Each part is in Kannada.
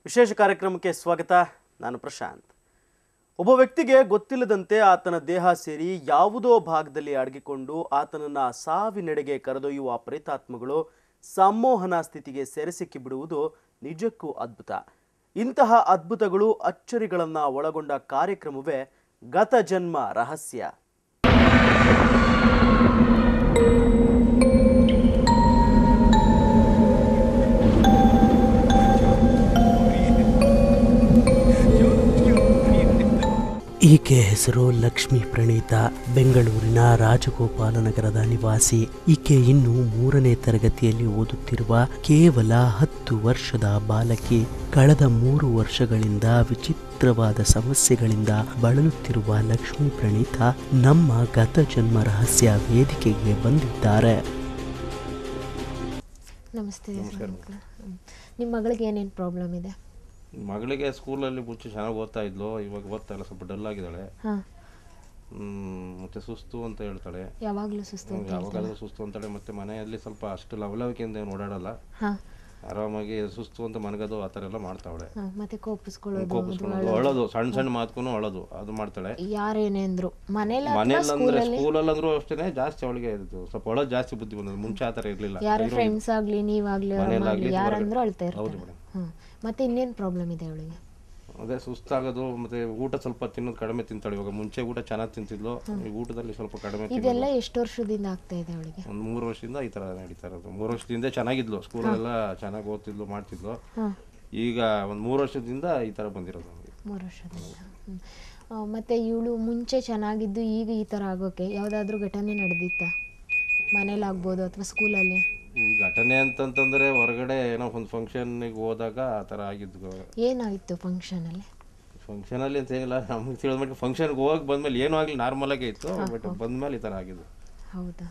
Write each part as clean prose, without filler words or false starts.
ವಿಶೇಷ ಕಾರ್ಯಕ್ರಮಕ್ಕೆ ಸ್ವಾಗತ. ನಾನು ಪ್ರಶಾಂತ್. ಒಬ್ಬ ವ್ಯಕ್ತಿಗೆ ಗೊತ್ತಿಲ್ಲದಂತೆ ಆತನ ದೇಹ ಸೇರಿ ಯಾವುದೋ ಭಾಗದಲ್ಲಿ ಅಡಗಿಕೊಂಡು ಆತನನ್ನು ಸಾವಿನೆಡೆಗೆ ಕರೆದೊಯ್ಯುವ ಪ್ರೇತಾತ್ಮಗಳು ಸಂಮೋಹನ ಸ್ಥಿತಿಗೆ ಸೆರೆಸಿಕ್ಕಿ ಬಿಡುವುದು ನಿಜಕ್ಕೂ ಅದ್ಭುತ. ಇಂತಹ ಅದ್ಭುತಗಳು ಅಚ್ಚರಿಗಳನ್ನು ಒಳಗೊಂಡ ಕಾರ್ಯಕ್ರಮವೇ ಗತ ಜನ್ಮ ರಹಸ್ಯ. ಈಕೆ ಹೆಸರು ಲಕ್ಷ್ಮೀ ಪ್ರಣೀತಾ, ಬೆಂಗಳೂರಿನ ರಾಜಗೋಪಾಲನಗರದ ನಿವಾಸಿ. ಈಕೆ ಇನ್ನು 3ನೇ ತರಗತಿಯಲ್ಲಿ ಓದುತ್ತಿರುವ ಕೇವಲ 10 ವರ್ಷದ ಬಾಲಕಿ. ಕಳೆದ 3 ವರ್ಷಗಳಿಂದ ವಿಚಿತ್ರವಾದ ಸಮಸ್ಯೆಗಳಿಂದ ಬಳಲುತ್ತಿರುವ ಲಕ್ಷ್ಮೀ ಪ್ರಣೀತಾ ನಮ್ಮ ಗತ ಜನ್ಮ ರಹಸ್ಯ ವೇದಿಕೆಗೆ ಬಂದಿದ್ದಾರೆ. ನಮಸ್ತೆ. ನಿಮ್ಮ ಮಗಳಿಗೆ ಏನೇನು ಪ್ರಾಬ್ಲಮ್ ಇದೆ? ಮಗಳಿಗೆ ಸ್ಕೂಲಲ್ಲಿ ಮುಂಚೆ ಚೆನ್ನಾಗಿ ಓದ್ತಾ ಇದ್ಲು, ಇವಾಗ ಓದ್ತಾ ಇಲ್ಲ, ಸ್ವಲ್ಪ ಡಲ್ ಆಗಿದ್ದಾಳೆ. ಮತ್ತೆ ಸುಸ್ತು ಅಂತ ಹೇಳ್ತಾಳೆ. ಯಾವಾಗಲೂ ಸುಸ್ತು ಅಂತಾಳೆ. ಮತ್ತೆ ಮನೆಯಲ್ಲಿ ಸ್ವಲ್ಪ ಅಷ್ಟು ಲವಲವಿಕೆಯಿಂದ ಓಡಾಡಲ್ಲ, ಆರಾಮಾಗಿ ಸುಸ್ತು ಅಂತ ಮನಗದು ಆ ಥರ ಎಲ್ಲ ಮಾಡ್ತಾವಳೆ. ಮತ್ತೆ ಕೋಪಿಸ್ಕೊಳ್ಳೋದು, ಅಳೋದು, ಸಣ್ಣ ಸಣ್ಣ ಮಾತುಗೂ ಅಳೋದು, ಅದು ಮಾಡ್ತಾಳೆ. ಯಾರೇನೇಂದ್ರು ಮನೇಲಿ ಅಂದ್ರೆ ಸ್ಕೂಲಲ್ಲಿ ಅಂದ್ರೂ ಅಷ್ಟೇ ಜಾಸ್ತಿ ಅವಳಿಗೆ ಸ್ವಲ್ಪ ಅಳೋದು ಜಾಸ್ತಿ ಬುದ್ಧಿ ಬಂದದ್ದು. ಮುಂಚೆ ಆ ಥರ ಇರಲಿಲ್ಲ. ಯಾರ ಫ್ರೆಂಡ್ಸ್ ಆಗಲಿ ನೀವಾಗಲಿ ಯಾರಂದ್ರೂ ಅಳ್ತಾ ಇರ್ತಾರೆ. ಮತ್ತೆ ಇನ್ನೇನು ಪ್ರಾಬ್ಲಮ್ ಇದೆ ಅವಳಿಗೆ? ಅದೇ ಸುಸ್ತಾಗೋದು, ಮತ್ತೆ ಊಟ ಸ್ವಲ್ಪ ತಿನ್ನೋದು ಕಡಿಮೆ ತಿಂತಾಳೆ. ಇವಾಗ ಮುಂಚೆ ಊಟ ಚೆನ್ನಾಗಿ ತಿಂತಿದ್ಲು, ಈ ಊಟದಲ್ಲಿ ಸ್ವಲ್ಪ ಕಡಿಮೆ. ಇದೆಲ್ಲ ಎಷ್ಟು ವರ್ಷದಿಂದ ಆಗ್ತಾ ಇದೆ ಅವಳಿಗೆ? ಒಂದು 3 ವರ್ಷದಿಂದ ಈ ಥರ ನಡೀತಾ ಇರೋದು. 3 ವರ್ಷದಿಂದ ಚೆನ್ನಾಗಿದ್ಲು, ಸ್ಕೂಲೆಲ್ಲ ಚೆನ್ನಾಗಿ ಓದ್ತಿದ್ಲು, ಮಾಡ್ತಿದ್ಲು. ಈಗ ಒಂದು 3 ವರ್ಷದಿಂದ ಈ ಥರ ಬಂದಿರೋದು ನಮಗೆ. 3 ವರ್ಷದಿಂದ. ಮತ್ತೆ ಇವಳು ಮುಂಚೆ ಚೆನ್ನಾಗಿದ್ದು ಈಗ ಈ ಥರ ಆಗೋಕೆ ಯಾವುದಾದ್ರೂ ಘಟನೆ ನಡೆದಿತ್ತಾ? ಮನೇಲಿ ಆಗ್ಬೋದು ಅಥವಾ ಸ್ಕೂಲಲ್ಲಿ? ಈ ಘಟನೆ ಅಂತಂತಂದ್ರೆ ಹೊರಗಡೆ ಏನೋ ಒಂದು ಫಂಕ್ಷನ್ಗೆ ಹೋದಾಗ ಆ ಥರ ಆಗಿದ್ದು. ಏನಾಗಿತ್ತು ಫಂಕ್ಷನಲ್ಲಿ? ಫಂಕ್ಷನಲ್ಲಿ ಅಂತ ಏನಿಲ್ಲ, ನಮ್ಗೆ ತಿಳಿದ ಮಟ್ಟಿಗೆ ಫಂಕ್ಷನ್ಗೆ ಹೋಗಿ ಬಂದ್ಮೇಲೆ ಏನೂ ಆಗಲಿ, ನಾರ್ಮಲಾಗೇ ಇತ್ತು. ಬಟ್ ಬಂದ್ಮೇಲೆ ಈ ಥರ ಆಗಿದ್ದು. ಹೌದಾ?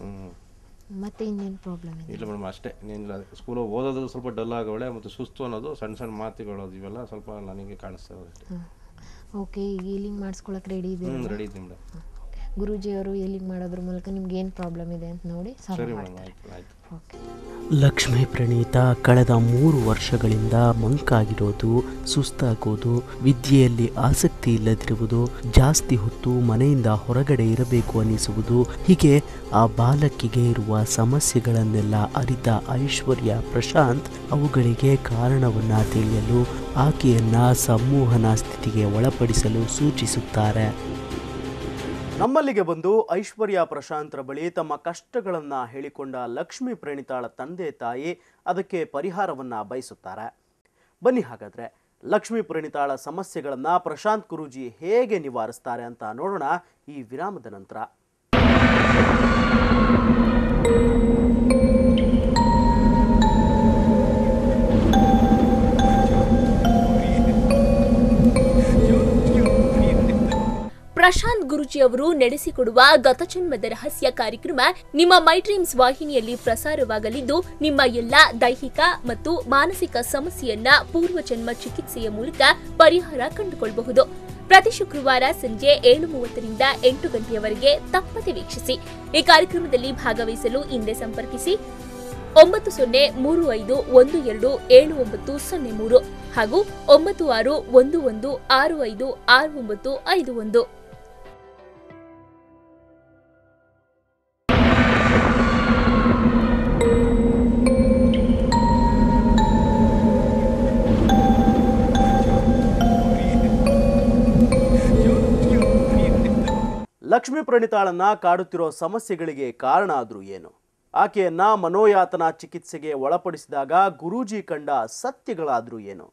ಮತ್ತೆ ಇನ್ನೇನು ಪ್ರಾಬ್ಲಮ್ ಇದೆ? ಇಲ್ಲ ಮೇಡಮ್, ಅಷ್ಟೇ, ಏನಿಲ್ಲ. ಸ್ಕೂಲಿಗೆ ಓದೋದು ಸ್ವಲ್ಪ ಡಲ್ ಆಗೋಳೆ, ಮತ್ತು ಸುಸ್ತು ಅನ್ನೋದು, ಸಣ್ಣ ಸಣ್ಣ ಮಾತುಗಳೋದು, ಇವೆಲ್ಲ ಸ್ವಲ್ಪ ನನಗೆ ಕಾಣಿಸ್ತಾ ಇರೋದು. ಓಕೆ, ಈಗ ಹೀಲಿಂಗ್ ಮಾಡಿಸ್ಕೊಳಕ್ಕೆ ರೆಡಿ ಇದೆ? ರೆಡಿ ಇದೆ ಮೇಡಮ್. ಗುರೂಜಿಯವರು ಹೀಲಿಂಗ್ ಮಾಡೋದ್ರ ಮೂಲಕ ನಿಮ್ಗೆ ಏನು ಪ್ರಾಬ್ಲಮ್ ಇದೆ ಅಂತ ನೋಡಿ ಸರಿ ಮೇಡಮ್. ಆಯ್ತು. ಲಕ್ಷ್ಮೀ ಪ್ರಣೀತಾ ಕಳೆದ 3 ವರ್ಷಗಳಿಂದ ಮಂಕಾಗಿರೋದು, ಸುಸ್ತಾಗೋದು, ವಿದ್ಯೆಯಲ್ಲಿ ಆಸಕ್ತಿ ಇಲ್ಲದಿರುವುದು, ಜಾಸ್ತಿ ಹೊತ್ತು ಮನೆಯಿಂದ ಹೊರಗಡೆ ಇರಬೇಕು ಅನ್ನಿಸುವುದು, ಹೀಗೆ ಆ ಬಾಲಕಿಗೆ ಇರುವ ಸಮಸ್ಯೆಗಳನ್ನೆಲ್ಲ ಅರಿತ ಐಶ್ವರ್ಯ ಪ್ರಶಾಂತ್ ಅವುಗಳಿಗೆ ಕಾರಣವನ್ನ ತಿಳಿಯಲು ಆಕೆಯನ್ನ ಸಂಮೋಹನ ಸ್ಥಿತಿಗೆ ಒಳಪಡಿಸಲು ಸೂಚಿಸುತ್ತಾರೆ. ನಮ್ಮಲ್ಲಿಗೆ ಬಂದು ಐಶ್ವರ್ಯ ಪ್ರಶಾಂತ್ರ ಬಳಿ ತಮ್ಮ ಕಷ್ಟಗಳನ್ನು ಹೇಳಿಕೊಂಡ ಲಕ್ಷ್ಮೀ ಪ್ರಣೀತಾಳ ತಂದೆ ತಾಯಿ ಅದಕ್ಕೆ ಪರಿಹಾರವನ್ನು ಬಯಸುತ್ತಾರೆ. ಬನ್ನಿ ಹಾಗಾದರೆ ಲಕ್ಷ್ಮೀ ಪ್ರಣೀತಾಳ ಸಮಸ್ಯೆಗಳನ್ನು ಪ್ರಶಾಂತ್ ಗುರೂಜಿ ಹೇಗೆ ನಿವಾರಿಸ್ತಾರೆ ಅಂತ ನೋಡೋಣ ಈ ವಿರಾಮದ ನಂತರ. ಪ್ರಶಾಂತ್ ಗುರೂಜಿ ಅವರು ನಡೆಸಿಕೊಡುವ ಗತಜನ್ಮದ ರಹಸ್ಯ ಕಾರ್ಯಕ್ರಮ ನಿಮ್ಮ ಮೈ ಡ್ರೀಮ್ಸ್ ವಾಹಿನಿಯಲ್ಲಿ ಪ್ರಸಾರವಾಗಲಿದ್ದು, ನಿಮ್ಮ ಎಲ್ಲಾ ದೈಹಿಕ ಮತ್ತು ಮಾನಸಿಕ ಸಮಸ್ಯೆಯನ್ನ ಪೂರ್ವಜನ್ಮ ಚಿಕಿತ್ಸೆಯ ಮೂಲಕ ಪರಿಹಾರ ಕಂಡುಕೊಳ್ಳಬಹುದು. ಪ್ರತಿ ಶುಕ್ರವಾರ ಸಂಜೆ 7:30ರಿಂದ 8 ಗಂಟೆಯವರೆಗೆ ತಪ್ಪದೆ ವೀಕ್ಷಿಸಿ. ಈ ಕಾರ್ಯಕ್ರಮದಲ್ಲಿ ಭಾಗವಹಿಸಲು ಹಿಂದೆ ಸಂಪರ್ಕಿಸಿ 9035127903 ಹಾಗೂ 9611656951. ಲಕ್ಷ್ಮೀ ಪ್ರಣೀತಾಳನ್ನ ಕಾಡುತ್ತಿರೋ ಸಮಸ್ಯೆಗಳಿಗೆ ಕಾರಣ ಆದ್ರೂ ಏನು? ಆಕೆಯನ್ನ ಮನೋಯಾತನಾ ಚಿಕಿತ್ಸೆಗೆ ಒಳಪಡಿಸಿದಾಗ ಗುರೂಜಿ ಕಂಡ ಸತ್ಯಗಳಾದ್ರೂ ಏನು?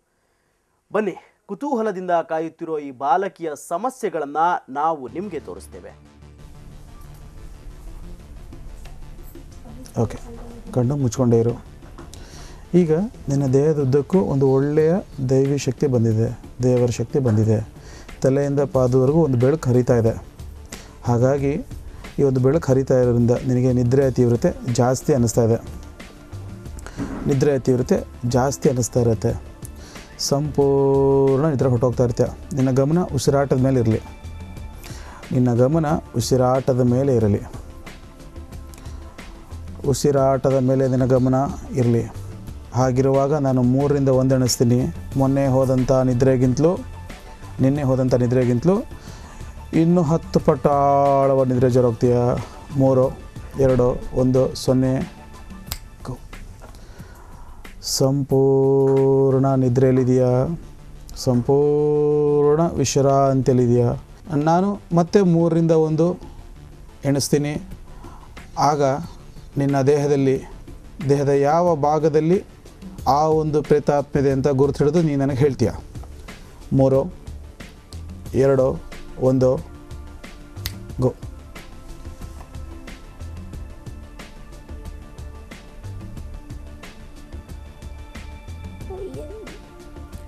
ಬನ್ನಿ, ಕುತೂಹಲದಿಂದ ಕಾಯುತ್ತಿರೋ ಈ ಬಾಲಕಿಯ ಸಮಸ್ಯೆಗಳನ್ನ ನಾವು ನಿಮಗೆ ತೋರಿಸ್ತೇವೆ. ಓಕೆ, ಕಣ್ಣು ಮುಚ್ಕೊಂಡೇ ಇರು. ಈಗ ನಿನ್ನ ದೇಹದುದ್ದಕ್ಕೂ ಒಂದು ಒಳ್ಳೆಯ ದೈವಿ ಶಕ್ತಿ ಬಂದಿದೆ, ದೇವರ ಶಕ್ತಿ ಬಂದಿದೆ. ತಲೆಯಿಂದ ಪಾದವರೆಗೂ ಒಂದು ಬೆಳಕು ಹರಿತಾ ಇದೆ. ಹಾಗಾಗಿ ಈ ಒಂದು ಬೆಳಕು ಹರಿತಾ ಇರೋದ್ರಿಂದ ನಿನಗೆ ನಿದ್ರೆಯ ತೀವ್ರತೆ ಜಾಸ್ತಿ ಅನ್ನಿಸ್ತಾ ಇದೆ. ನಿದ್ರೆಯ ತೀವ್ರತೆ ಜಾಸ್ತಿ ಅನ್ನಿಸ್ತಾ ಇರುತ್ತೆ. ಸಂಪೂರ್ಣ ನಿದ್ರೆ ಹೊಟ್ಟೋಗ್ತಾ ಇರ್ತೀಯ. ನಿನ್ನ ಗಮನ ಉಸಿರಾಟದ ಮೇಲೆ ಇರಲಿ. ನಿನ್ನ ಗಮನ ಉಸಿರಾಟದ ಮೇಲೆ ಇರಲಿ. ಉಸಿರಾಟದ ಮೇಲೆ ನಿನ್ನ ಗಮನ ಇರಲಿ. ಹಾಗಿರುವಾಗ ನಾನು 3ರಿಂದ 1 ಎಣಿಸ್ತೀನಿ. ನಿನ್ನೆ ಹೋದಂಥ ನಿದ್ರೆಗಿಂತಲೂ ಇನ್ನೂ 10 ಪಟ್ಟು ಆಳವ ನಿದ್ರೆ ಜರೋಗ್ತೀಯ. 3, 2, 1, 0. ಸಂಪೂರ್ಣ ನಿದ್ರೆಯಲ್ಲಿದೆಯಾ, ಸಂಪೂರ್ಣ ವಿಶ್ರಾಂತಿಯಲ್ಲಿದೆಯಾ. ನಾನು ಮತ್ತೆ 3ರಿಂದ 1 ಎಣಿಸ್ತೀನಿ. ಆಗ ನಿನ್ನ ದೇಹದ ಯಾವ ಭಾಗದಲ್ಲಿ ಆ ಒಂದು ಪ್ರೇತಾತ್ಮ ಇದೆ ಅಂತ ಗುರುತು ಹಿಡಿದು ನೀನು ನನಗೆ ಹೇಳ್ತೀಯ. 3, 2, 1 ಗೋ.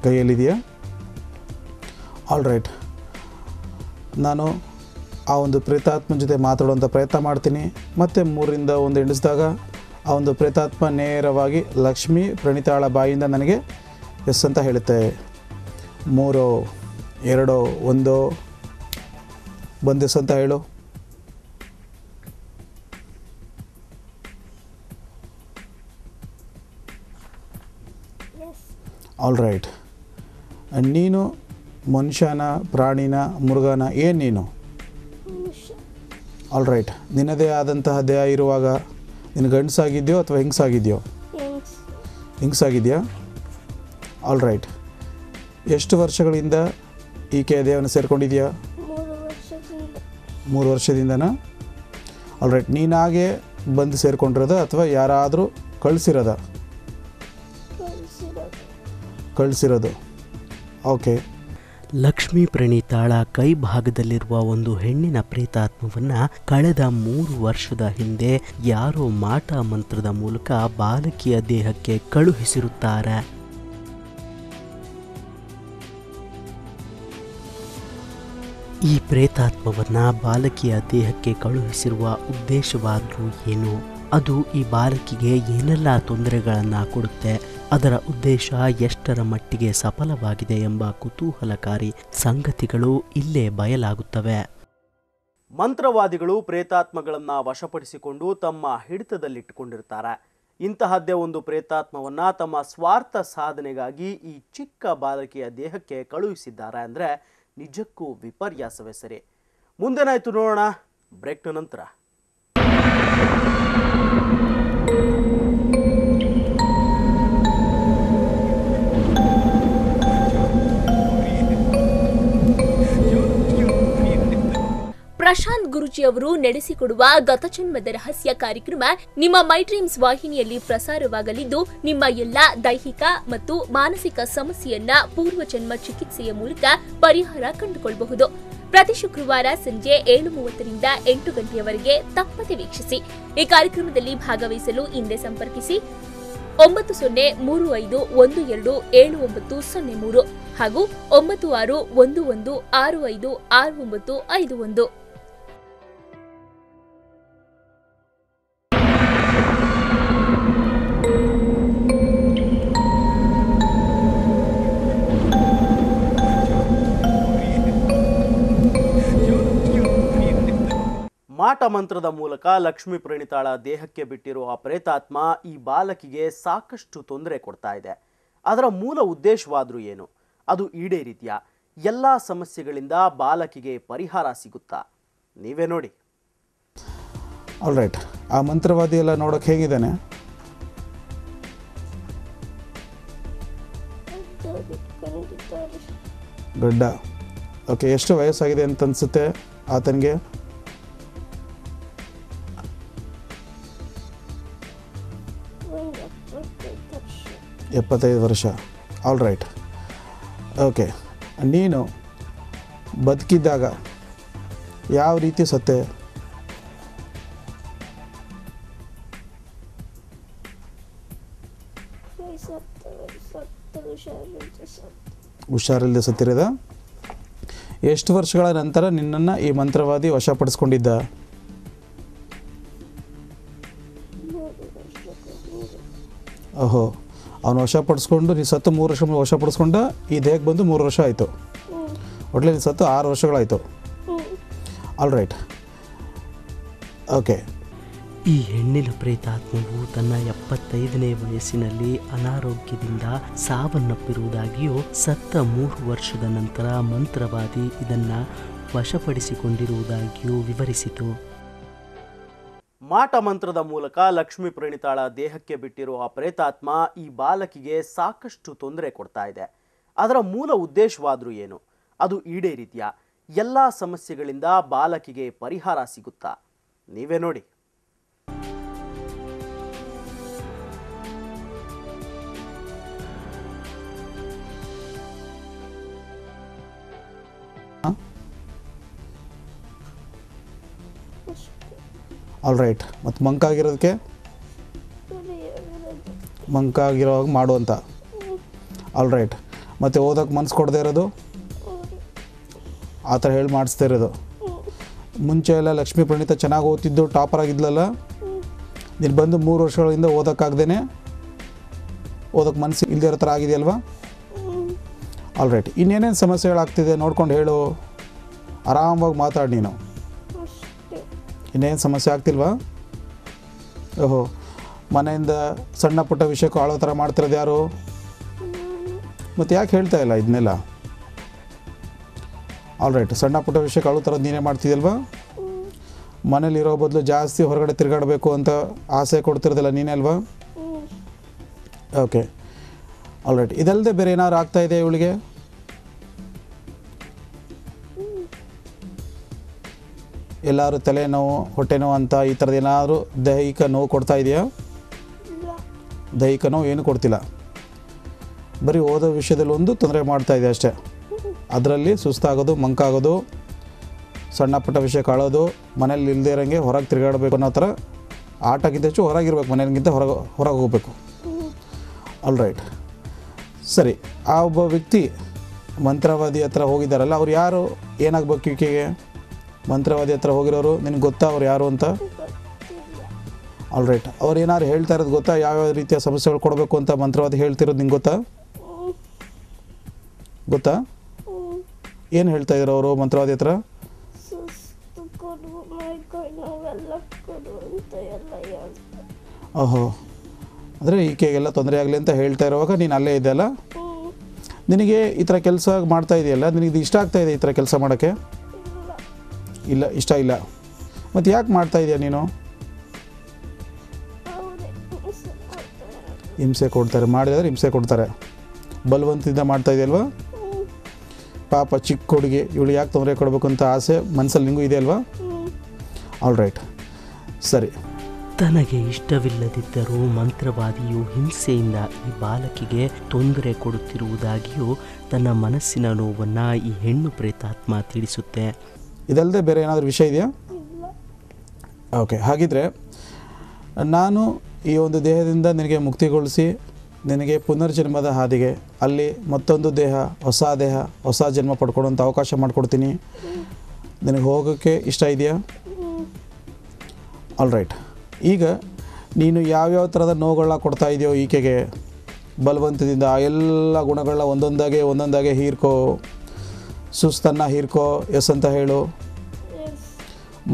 ಕೈಯಲ್ಲಿದೆಯಾ? All right. ನಾನು ಆ ಒಂದು ಪ್ರೇತಾತ್ಮ ಜೊತೆ ಮಾತಾಡುವಂಥ ಪ್ರಯತ್ನ ಮಾಡ್ತೀನಿ. ಮತ್ತು 3ರಿಂದ 1 ಎಣಿಸಿದಾಗ ಆ ಒಂದು ಪ್ರೇತಾತ್ಮ ನೇರವಾಗಿ ಲಕ್ಷ್ಮೀ ಪ್ರಣೀತಾಳ ಬಾಯಿಂದ ನನಗೆ ಎಸ್ ಅಂತ ಹೇಳುತ್ತೆ. 3, 2, 1 ಬಂದೆಸ್ ಅಂತ ಹೇಳು. All right. ನೀನು ಮನುಷ್ಯನ, ಪ್ರಾಣಿನ, ಮೃಗನ, ಏನು ನೀನು? All right. ನಿನ್ನದೇ ಆದಂತಹ ದೇಹ ಇರುವಾಗ ನೀನು ಗಂಡಸಾಗಿದೆಯೋ ಅಥವಾ ಹೆಂಗಸಾಗಿದೆಯೋ? ಹೆಂಗಸಾಗಿದೆಯಾ? All right. ಎಷ್ಟು ವರ್ಷಗಳಿಂದ ಈಕೆಯ ದೇಹವನ್ನು ಸೇರಿಕೊಂಡಿದೆಯಾ? 3 ವರ್ಷದಿಂದನಾ? All right. ನೀನಾಗೆ ಬಂದು ಸೇರಿಕೊಂಡಿರೋದ ಅಥವಾ ಯಾರಾದರೂ ಕಳಿಸಿರೋದು? ಓಕೆ. ಲಕ್ಷ್ಮೀ ಪ್ರಣೀತಾಳ ಕೈ ಭಾಗದಲ್ಲಿರುವ ಒಂದು ಹೆಣ್ಣಿನ ಪ್ರೇತಾತ್ಮವನ್ನ ಕಳೆದ 3 ವರ್ಷದ ಹಿಂದೆ ಯಾರೋ ಮಾಟ ಮಂತ್ರದ ಮೂಲಕ ಬಾಲಕಿಯ ದೇಹಕ್ಕೆ ಕಳುಹಿಸಿರುತ್ತಾರೆ. ಈ ಪ್ರೇತಾತ್ಮವನ್ನ ಬಾಲಕಿಯ ದೇಹಕ್ಕೆ ಕಳುಹಿಸಿರುವ ಉದ್ದೇಶವಾದರೂ ಏನು? ಅದು ಈ ಬಾಲಕಿಗೆ ಏನೆಲ್ಲ ತೊಂದರೆಗಳನ್ನು ಕೊಡುತ್ತೆ? ಅದರ ಉದ್ದೇಶ ಎಷ್ಟರ ಮಟ್ಟಿಗೆ ಸಫಲವಾಗಿದೆ ಎಂಬ ಕುತೂಹಲಕಾರಿ ಸಂಗತಿಗಳು ಇಲ್ಲೇ ಬಯಲಾಗುತ್ತವೆ. ಮಂತ್ರವಾದಿಗಳು ಪ್ರೇತಾತ್ಮಗಳನ್ನು ವಶಪಡಿಸಿಕೊಂಡು ತಮ್ಮ ಹಿಡಿತದಲ್ಲಿಟ್ಟುಕೊಂಡಿರ್ತಾರೆ. ಇಂತಹದ್ದೇ ಒಂದು ಪ್ರೇತಾತ್ಮವನ್ನು ತಮ್ಮ ಸ್ವಾರ್ಥ ಸಾಧನೆಗಾಗಿ ಈ ಚಿಕ್ಕ ಬಾಲಕಿಯ ದೇಹಕ್ಕೆ ಕಳುಹಿಸಿದ್ದಾರೆ ಅಂದರೆ ನಿಜಕ್ಕೂ ವಿಪರ್ಯಾಸವೇ ಸರಿ. ಮುಂದೇನಾಯ್ತು ನೋಡೋಣ ಬ್ರೇಕ್ನ ನಂತರ. ಪ್ರಶಾಂತ್ ಗುರುಜಿ ಅವರು ನಡೆಸಿಕೊಡುವ ಗತಜನ್ಮದ ರಹಸ್ಯ ಕಾರ್ಯಕ್ರಮ ನಿಮ್ಮ ಮೈ ಡ್ರೀಮ್ಸ್ ವಾಹಿನಿಯಲ್ಲಿ ಪ್ರಸಾರವಾಗಲಿದ್ದು, ನಿಮ್ಮ ಎಲ್ಲಾ ದೈಹಿಕ ಮತ್ತು ಮಾನಸಿಕ ಸಮಸ್ಯೆಯನ್ನ ಪೂರ್ವಜನ್ಮ ಚಿಕಿತ್ಸೆಯ ಮೂಲಕ ಪರಿಹಾರ ಕಂಡುಕೊಳ್ಳಬಹುದು. ಪ್ರತಿ ಶುಕ್ರವಾರ ಸಂಜೆ 7:30ರಿಂದ 8 ಗಂಟೆಯವರೆಗೆ ತಪ್ಪದೆ ವೀಕ್ಷಿಸಿ. ಈ ಕಾರ್ಯಕ್ರಮದಲ್ಲಿ ಭಾಗವಹಿಸಲು ಹಿಂದೆ ಸಂಪರ್ಕಿಸಿ 9035127903 ಹಾಗೂ 9611656951. ಮಾಟ ಮಂತ್ರದ ಮೂಲಕ ಲಕ್ಷ್ಮೀ ಪ್ರಣೀತಾಳ ದೇಹಕ್ಕೆ ಬಿಟ್ಟಿರುವ ಪ್ರೇತಾತ್ಮ ಈ ಬಾಲಕಿಗೆ ಸಾಕಷ್ಟು ತೊಂದರೆ ಕೊಡ್ತಾ ಇದೆ. ಅದರ ಮೂಲ ಉದ್ದೇಶವಾದರೂ ಏನು? ಅದು ಈಡೇರಿದೆಯಾ? ಎಲ್ಲ ಸಮಸ್ಯೆಗಳಿಂದ ಬಾಲಕಿಗೆ ಪರಿಹಾರ ಸಿಗುತ್ತಾ? ನೀವೇ ನೋಡಿ. All right. ಆ ಮಂತ್ರವಾದಿ ಎಲ್ಲ ನೋಡೋಕೆ ಹೇಗಿದ್ದಾನೆ? ಗಡ್ಡ. ಓಕೆ. ಎಷ್ಟು ವಯಸ್ಸಾಗಿದೆ ಅಂತ ಅನಿಸುತ್ತೆ ಆತನಿಗೆ? 75 ವರ್ಷ. All right. ಓಕೆ. ನೀನು ಬದುಕಿದ್ದಾಗ ಯಾವ ರೀತಿ ಸತ್ತೆ? ಹುಷಾರಿಲ್ಲದೆ ಸತ್ತಿರೋದ? ಎಷ್ಟು ವರ್ಷಗಳ ನಂತರ ನಿನ್ನನ್ನು ಈ ಮಂತ್ರವಾದಿ ವಶಪಡಿಸ್ಕೊಂಡಿದ್ದ? ಓಹೋ. ಅವನು ವಶಪಡಿಸ್ಕೊಂಡು ನೀನು ಸತ್ತು 3 ವರ್ಷ ವಶಪಡಿಸ್ಕೊಂಡ ಈ ದೇಹಕ್ಕೆ ಬಂದು 3 ವರ್ಷ ಆಯಿತು. ಒಟ್ಲೆ ನೀನು ಸತ್ತು 6 ವರ್ಷಗಳಾಯಿತು. All right. ಓಕೆ. ಈ ಹೆಣ್ಣಿನ ಪ್ರೇತಾತ್ಮವು ತನ್ನ 75ನೇ ವಯಸ್ಸಿನಲ್ಲಿ ಅನಾರೋಗ್ಯದಿಂದ ಸಾವನ್ನಪ್ಪಿರುವುದಾಗಿಯೂ ಸತ್ತ 3 ವರ್ಷದ ನಂತರ ಮಂತ್ರವಾದಿ ಇದನ್ನ ವಶಪಡಿಸಿಕೊಂಡಿರುವುದಾಗಿಯೂ ವಿವರಿಸಿತು. ಮಾಟ ಮಂತ್ರದ ಮೂಲಕ ಲಕ್ಷ್ಮೀ ಪ್ರಣೀತಾಳ ದೇಹಕ್ಕೆ ಬಿಟ್ಟಿರುವ ಪ್ರೇತಾತ್ಮ ಈ ಬಾಲಕಿಗೆ ಸಾಕಷ್ಟು ತೊಂದರೆ ಕೊಡ್ತಾ ಇದೆ. ಅದರ ಮೂಲ ಉದ್ದೇಶವಾದ್ರೂ ಏನು? ಅದು ಈಡೇರಿದೆಯಾ? ಎಲ್ಲ ಸಮಸ್ಯೆಗಳಿಂದ ಬಾಲಕಿಗೆ ಪರಿಹಾರ ಸಿಗುತ್ತಾ? ನೀವೇ ನೋಡಿ. All right. ಮತ್ತು ಮಂಕಾಗಿರೋದಕ್ಕೆ ಮಂಕಾಗಿರೋವಾಗ ಮಾಡು ಅಂತ. All right. ಮತ್ತು ಓದೋಕ್ಕೆ ಮನಸ್ಸು ಕೊಡದೇ ಇರೋದು, ಆ ಥರ ಹೇಳಿ ಮಾಡಿಸ್ತಾ ಇರೋದು. ಮುಂಚೆ ಎಲ್ಲ ಲಕ್ಷ್ಮೀ ಪ್ರಣೀತ ಚೆನ್ನಾಗಿ ಓದ್ತಿದ್ದು ಟಾಪರ್ ಆಗಿದ್ಲಲ್ಲ, ನೀನು ಬಂದು 3 ವರ್ಷಗಳಿಂದ ಓದೋಕ್ಕಾಗ್ದೇ ಓದೋಕ್ಕೆ ಮನಸ್ಸು ಇಲ್ಲದೇ ಇರೋ ಥರ ಆಗಿದೆಯಲ್ವಾ? All right. ಇನ್ನೇನೇನು ಸಮಸ್ಯೆಗಳಾಗ್ತಿದೆ ನೋಡ್ಕೊಂಡು ಹೇಳು, ಆರಾಮವಾಗಿ ಮಾತಾಡಿ ನೀನು. ಇನ್ನೇನು ಸಮಸ್ಯೆ ಆಗ್ತಿಲ್ವಾ? ಓಹೋ, ಮನೆಯಿಂದ ಸಣ್ಣ ಪುಟ್ಟ ವಿಷಯಕ್ಕೂ ಆಳೋ ಥರ ಮಾಡ್ತಿರೋದು ಯಾರು? ಮತ್ತು ಯಾಕೆ ಹೇಳ್ತಾ ಇಲ್ಲ ಇದನ್ನೆಲ್ಲ? All right. ಸಣ್ಣ ಪುಟ್ಟ ವಿಷಯಕ್ಕೆ ಆಳೋ ಥರದ್ದು ನೀನೇ ಮಾಡ್ತಿದ್ಯಲ್ವಾ? ಮನೇಲಿರೋ ಬದಲು ಜಾಸ್ತಿ ಹೊರಗಡೆ ತಿರುಗಾಡಬೇಕು ಅಂತ ಆಸೆ ಕೊಡ್ತಿರೋದಿಲ್ಲ ನೀನೇ ಅಲ್ವಾ? ಓಕೆ. All right. ಇದಲ್ಲದೆ ಬೇರೆ ಏನಾದ್ರು ಆಗ್ತಾ ಇದೆ ಇವಳಿಗೆ? ಎಲ್ಲರೂ ತಲೆನೋವು, ಹೊಟ್ಟೆ ನೋವು ಅಂತ ಈ ಥರದ್ದು ಏನಾದರೂ ದೈಹಿಕ ನೋವು ಕೊಡ್ತಾ ಇದೆಯಾ? ದೈಹಿಕ ನೋವು ಏನು ಕೊಡ್ತಿಲ್ಲ, ಬರೀ ಓದೋ ವಿಷಯದಲ್ಲಿ ಒಂದು ತೊಂದರೆ ಮಾಡ್ತಾ ಇದೆ ಅಷ್ಟೇ. ಅದರಲ್ಲಿ ಸುಸ್ತಾಗೋದು, ಮಂಕಾಗೋದು, ಸಣ್ಣ ಪುಟ್ಟ ವಿಷಯ ಕಾಳೋದು, ಮನೇಲಿ ಇಲ್ಲದೇ ಇರೋಂಗೆ ಹೊರಗೆ ತಿರುಗಾಡಬೇಕು ಅನ್ನೋ ಥರ. ಆಟಕ್ಕಿಂತ ಹೆಚ್ಚು ಹೊರಗಿರ್ಬೇಕು, ಮನೆಗಿಂತ ಹೊರಗೆ ಹೋಗಬೇಕು. All right. ಸರಿ. ಆ ಒಬ್ಬ ವ್ಯಕ್ತಿ ಮಂತ್ರವಾದಿ ಹತ್ರ ಹೋಗಿದ್ದಾರಲ್ಲ, ಅವ್ರು ಯಾರು? ಏನಾಗಬೇಕು ಈಕೆಗೆ? ಮಂತ್ರವಾದಿ ಹತ್ರ ಹೋಗಿರೋರು ನಿನಗೆ ಗೊತ್ತಾ ಅವ್ರು ಯಾರು ಅಂತ? All right. ಅವ್ರು ಏನಾದ್ರು ಹೇಳ್ತಾ ಇರೋದು ಗೊತ್ತಾ? ಯಾವ್ಯಾವ ರೀತಿಯ ಸಮಸ್ಯೆಗಳು ಕೊಡಬೇಕು ಅಂತ ಮಂತ್ರವಾದಿ ಹೇಳ್ತಿರೋದು ನಿಂಗೆ ಗೊತ್ತಾ? ಗೊತ್ತಾ? ಏನು ಹೇಳ್ತಾ ಇದ್ರು ಅವರು ಮಂತ್ರವಾದಿ ಹತ್ರ? ಓಹೋ, ಅಂದರೆ ಈಕೆಗೆಲ್ಲ ತೊಂದರೆ ಆಗಲಿ ಅಂತ ಹೇಳ್ತಾ ಇರುವಾಗ ನೀನು ಅಲ್ಲೇ ಇದೆಯಲ್ಲ? ನಿನಗೆ ಈ ಥರ ಕೆಲಸ ಮಾಡ್ತಾ ಇದೆಯಲ್ಲ, ನಿನಗೆ ಇಷ್ಟ ಆಗ್ತಾ ಇದೆ ಈ ಥರ ಕೆಲಸ ಮಾಡೋಕ್ಕೆ? ಇಲ್ಲ, ಇಷ್ಟ ಇಲ್ಲ. ಮತ್ತು ಯಾಕೆ ಮಾಡ್ತಾ ಇದೆಯಾ ನೀನು? ಹಿಂಸೆ ಕೊಡ್ತಾರೆ, ಮಾಡಿದ್ರೆ ಹಿಂಸೆ ಕೊಡ್ತಾರೆ. ಬಲವಂತದಿಂದ ಮಾಡ್ತಾ ಇದೆಯಲ್ವಾ? ಪಾಪ ಚಿಕ್ಕ ಹುಡುಗಿ, ಇವಳು ಯಾಕೆ ತೊಂದರೆ ಕೊಡಬೇಕು ಅಂತ ಆಸೆ ಮನಸ್ಸಲ್ಲಿ ನಿಮಗೂ ಇದೆ ಅಲ್ವಾ? All right. ಸರಿ. ತನಗೆ ಇಷ್ಟವಿಲ್ಲದಿದ್ದರೂ ಮಂತ್ರವಾದಿಯು ಹಿಂಸೆಯಿಂದ ಈ ಬಾಲಕಿಗೆ ತೊಂದರೆ ಕೊಡುತ್ತಿರುವುದಾಗಿಯೂ ತನ್ನ ಮನಸ್ಸಿನ ನೋವನ್ನು ಈ ಹೆಣ್ಣು ಪ್ರೇತಾತ್ಮ ತಿಳಿಸುತ್ತೆ. ಇದಲ್ಲದೆ ಬೇರೆ ಏನಾದರೂ ವಿಷಯ ಇದೆಯಾ? ಓಕೆ. ಹಾಗಿದ್ರೆ ನಾನು ಈ ಒಂದು ದೇಹದಿಂದ ನಿನಗೆ ಮುಕ್ತಿಗೊಳಿಸಿ ನಿನಗೆ ಪುನರ್ಜನ್ಮದ ಹಾದಿಗೆ, ಅಲ್ಲಿ ಮತ್ತೊಂದು ದೇಹ, ಹೊಸ ಜನ್ಮ ಪಡ್ಕೊಡೋಂಥ ಅವಕಾಶ ಮಾಡಿಕೊಡ್ತೀನಿ. ನಿನಗೆ ಹೋಗೋಕ್ಕೆ ಇಷ್ಟ ಇದೆಯಾ? All right. ಈಗ ನೀನು ಯಾವ್ಯಾವ ಥರದ ನೋವುಗಳನ್ನ ಕೊಡ್ತಾ ಇದೆಯೋ ಈಕೆಗೆ ಬಲವಂತದಿಂದ, ಆ ಎಲ್ಲ ಗುಣಗಳನ್ನ ಒಂದೊಂದಾಗೆ ಹೀರ್ಕೋ. ಸುಸ್ತನ್ನು ಹೀರ್ಕೋ, ಎಸ್ ಅಂತ ಹೇಳು.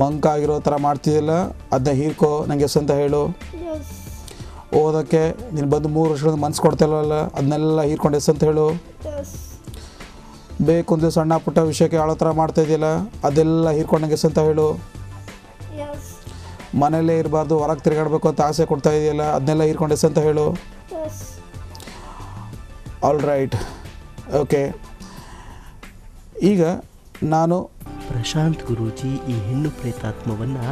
ಮಂಕಾಗಿರೋ ಥರ ಮಾಡ್ತಿದ್ದಿಲ್ಲ, ಅದನ್ನ ಹೀರ್ಕೋ, ನನಗೆ ಎಸ್ ಅಂತ ಹೇಳು. ಓದೋಕ್ಕೆ ನೀನು ಬಂದು 3 ವರ್ಷದಿಂದ ಮನಸ್ಸು ಕೊಡ್ತಿಲ್ಲವಲ್ಲ, ಅದನ್ನೆಲ್ಲ ಹೀರ್ಕೊಂಡು ಎಸ್ ಅಂತ ಹೇಳು. ಬೇಕು ಅಂದರೆ ಸಣ್ಣ ಪುಟ್ಟ ವಿಷಯಕ್ಕೆ ಆಳೋ ಥರ ಮಾಡ್ತಾ ಇದೆಯಲ್ಲ, ಅದೆಲ್ಲ ಹೀರ್ಕೊಂಡು ನನಗೆ ಎಸ್ ಅಂತ ಹೇಳು. ಮನೆಯಲ್ಲೇ ಇರಬಾರ್ದು, ಹೊರಗೆ ತಿರುಗಾಡಬೇಕು ಅಂತ ಆಸೆ ಕೊಡ್ತಾ ಇದೆಯಲ್ಲ, ಅದನ್ನೆಲ್ಲ ಹೀರ್ಕೊಂಡು ಎಸ್ ಅಂತ ಹೇಳು. All right. ಓಕೆ. ಈಗ ನಾನು ಪ್ರಶಾಂತ್ ಗುರೂಜಿ ಈ ಹೆಣ್ಣು ಪ್ರೇತಾತ್ಮವನ್ನು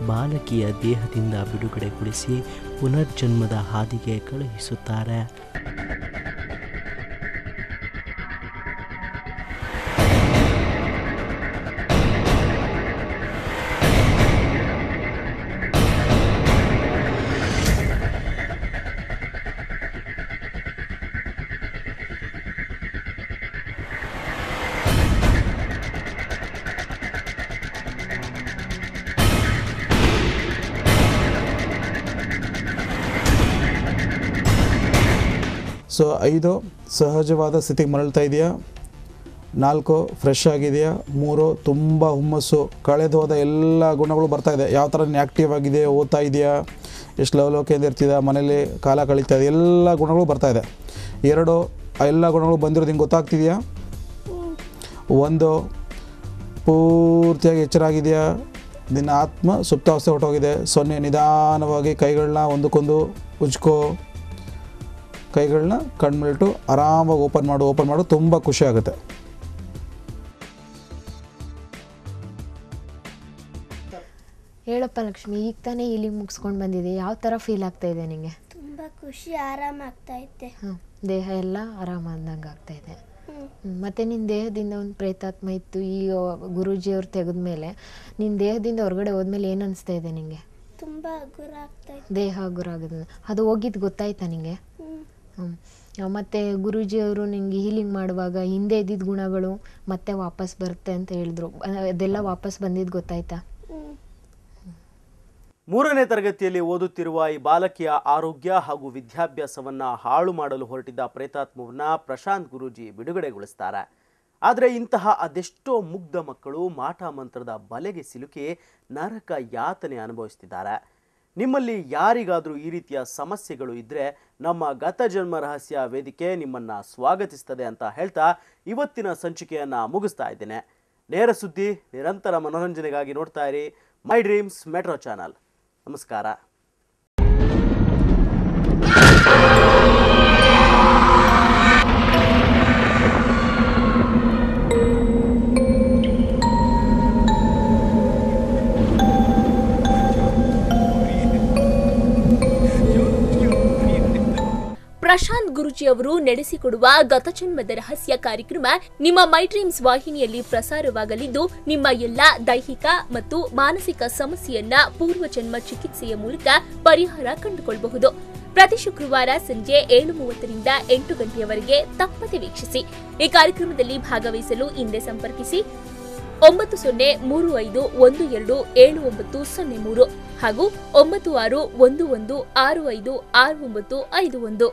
ಬಾಲಕಿಯ ದೇಹದಿಂದ ಬಿಡುಗಡೆಗೊಳಿಸಿ ಪುನರ್ಜನ್ಮದ ಹಾದಿಗೆ ಕಳುಹಿಸುತ್ತಾರೆ. ಸೊ 5 ಸಹಜವಾದ ಸ್ಥಿತಿಗೆ ಮರಳ್ತಾ ಇದೆಯಾ? 4 ಫ್ರೆಶ್ ಆಗಿದೆಯಾ, 3 ತುಂಬ ಹುಮ್ಮಸ್ಸು, ಕಳೆದೋದ ಎಲ್ಲ ಗುಣಗಳು ಬರ್ತಾಯಿದೆ. ಯಾವ ಥರ ನೀನು ಆ್ಯಕ್ಟಿವ್ ಆಗಿದೆ, ಓದ್ತಾ ಇದೆಯಾ, ಎಷ್ಟು ಲವಲೋಕೆಯಿಂದ ಇರ್ತಿದ್ದ, ಮನೇಲಿ ಕಾಲ ಕಳೀತಾ ಇದೆ, ಎಲ್ಲ ಗುಣಗಳು ಬರ್ತಾಯಿದೆ. 2 ಆ ಎಲ್ಲ ಗುಣಗಳು ಬಂದಿರೋದು ಹಿಂಗೆ ಗೊತ್ತಾಗ್ತಿದೆಯಾ. 1 ಪೂರ್ತಿಯಾಗಿ ಎಚ್ಚರ ಆಗಿದೆಯಾ, ನಿನ್ನ ಆತ್ಮ ಸುಪ್ತಾವಸ್ಥೆ ಹೊರಟೋಗಿದೆ. 0 ನಿಧಾನವಾಗಿ ಕೈಗಳನ್ನ ಒಂದಕ್ಕೊಂದು ಉಜ್ಕೋ, ಕೈಗಳನ್ನ ಕಣ್ಮಿಟ್ಟು ಆರಾಮಾಗಿ ಓಪನ್ ಮಾಡು. ತುಂಬ ಖುಷಿ ಆಗುತ್ತೆ. ಹೇಳಪ್ಪ ಲಕ್ಷ್ಮಿ, ಈಗ ತಾನೇ ಇಲ್ಲಿ ಮುಗಿಸ್ಕೊಂಡು ಬಂದಿದೆ, ಯಾವ ಥರ ಫೀಲ್ ಆಗ್ತಾ ಇದೆ ನಿಮಗೆ? ತುಂಬ ಖುಷಿ, ಆರಾಮಾಗ್ತಾ ಇತ್ತೆ. ದೇಹ ಎಲ್ಲ ಆರಾಮಾದಂಗೆ ಆಗ್ತಾ ಇದೆ. ಮತ್ತು ನಿನ್ನ ದೇಹದಿಂದ ಒಂದು ಪ್ರೇತಾತ್ಮ ಇತ್ತು, ಈಗ ಗುರೂಜಿಯವ್ರು ತೆಗೆದ್ಮೇಲೆ ನಿನ್ನ ದೇಹದಿಂದ ಹೊರಗಡೆ ಹೋದ್ಮೇಲೆ ಏನು ಅನಿಸ್ತಾ ಇದೆ ನಿಮಗೆ? ತುಂಬ ಹಗುರ ಆಗ್ತಾ ಇತ್ತು. ದೇಹ ಹಗುರ ಆಗೋದು, ಅದು ಹೋಗಿದ್ದು ಗೊತ್ತಾಯ್ತಾ ನಿಮಗೆ? ಮತ್ತು ಗುರೂಜಿಯವರು ನಿಂಗೆ ಹೀಲಿಂಗ್ ಮಾಡುವಾಗ ಹಿಂದೆ ಇದ್ದಿದ್ದ ಗುಣಗಳು ಮತ್ತೆ ವಾಪಸ್ ಬರುತ್ತೆ ಅಂತ ಹೇಳಿದ್ರು, ಅದೆಲ್ಲ ವಾಪಸ್ ಬಂದಿದ್ದು ಗೊತ್ತಾಯ್ತಾ? 3ನೇ ತರಗತಿಯಲ್ಲಿ ಓದುತ್ತಿರುವ ಈ ಬಾಲಕಿಯ ಆರೋಗ್ಯ ಹಾಗೂ ವಿದ್ಯಾಭ್ಯಾಸವನ್ನ ಹಾಳು ಮಾಡಲು ಹೊರಟಿದ್ದ ಪ್ರೇತಾತ್ಮವನ್ನ ಪ್ರಶಾಂತ್ ಗುರೂಜಿ ಬಿಡುಗಡೆಗೊಳಿಸ್ತಾರೆ. ಆದರೆ ಇಂತಹ ಅದೆಷ್ಟೋ ಮುಗ್ಧ ಮಕ್ಕಳು ಮಾಟ ಮಂತ್ರದ ಬಲೆಗೆ ಸಿಲುಕಿ ನರಕ ಯಾತನೆ ಅನುಭವಿಸ್ತಿದ್ದಾರೆ. ನಿಮ್ಮಲ್ಲಿ ಯಾರಿಗಾದರೂ ಈ ರೀತಿಯ ಸಮಸ್ಯೆಗಳು ಇದ್ದರೆ ನಮ್ಮ ಗತ ಜನ್ಮ ರಹಸ್ಯ ವೇದಿಕೆ ನಿಮ್ಮನ್ನ ಸ್ವಾಗತಿಸ್ತದೆ ಅಂತ ಹೇಳ್ತಾ ಇವತ್ತಿನ ಸಂಚಿಕೆಯನ್ನು ಮುಗಿಸ್ತಾ ಇದ್ದೇನೆ. ನೇರ ಸುದ್ದಿ, ನಿರಂತರ ಮನೋರಂಜನೆಗಾಗಿ ನೋಡ್ತಾ ಇರಿ ಮೈ ಡ್ರೀಮ್ಸ್ ಮೆಟ್ರೋ ಚಾನಲ್. ನಮಸ್ಕಾರ. ಪ್ರಶಾಂತ್ ಗುರೂಜಿ ಅವರು ನಡೆಸಿಕೊಡುವ ಗತಜನ್ಮದ ರಹಸ್ಯ ಕಾರ್ಯಕ್ರಮ ನಿಮ್ಮ ಮೈ ಡ್ರೀಮ್ಸ್ ವಾಹಿನಿಯಲ್ಲಿ ಪ್ರಸಾರವಾಗಲಿದ್ದು, ನಿಮ್ಮ ಎಲ್ಲಾ ದೈಹಿಕ ಮತ್ತು ಮಾನಸಿಕ ಸಮಸ್ಯೆಯನ್ನ ಪೂರ್ವಜನ್ಮ ಚಿಕಿತ್ಸೆಯ ಮೂಲಕ ಪರಿಹಾರ ಕಂಡುಕೊಳ್ಳಬಹುದು. ಪ್ರತಿ ಶುಕ್ರವಾರ ಸಂಜೆ 7:30ರಿಂದ 8 ಗಂಟೆಯವರೆಗೆ ತಪ್ಪದೆ ವೀಕ್ಷಿಸಿ. ಈ ಕಾರ್ಯಕ್ರಮದಲ್ಲಿ ಭಾಗವಹಿಸಲು ಹಿಂದೆ ಸಂಪರ್ಕಿಸಿ 9035127903 ಹಾಗೂ 9611656951.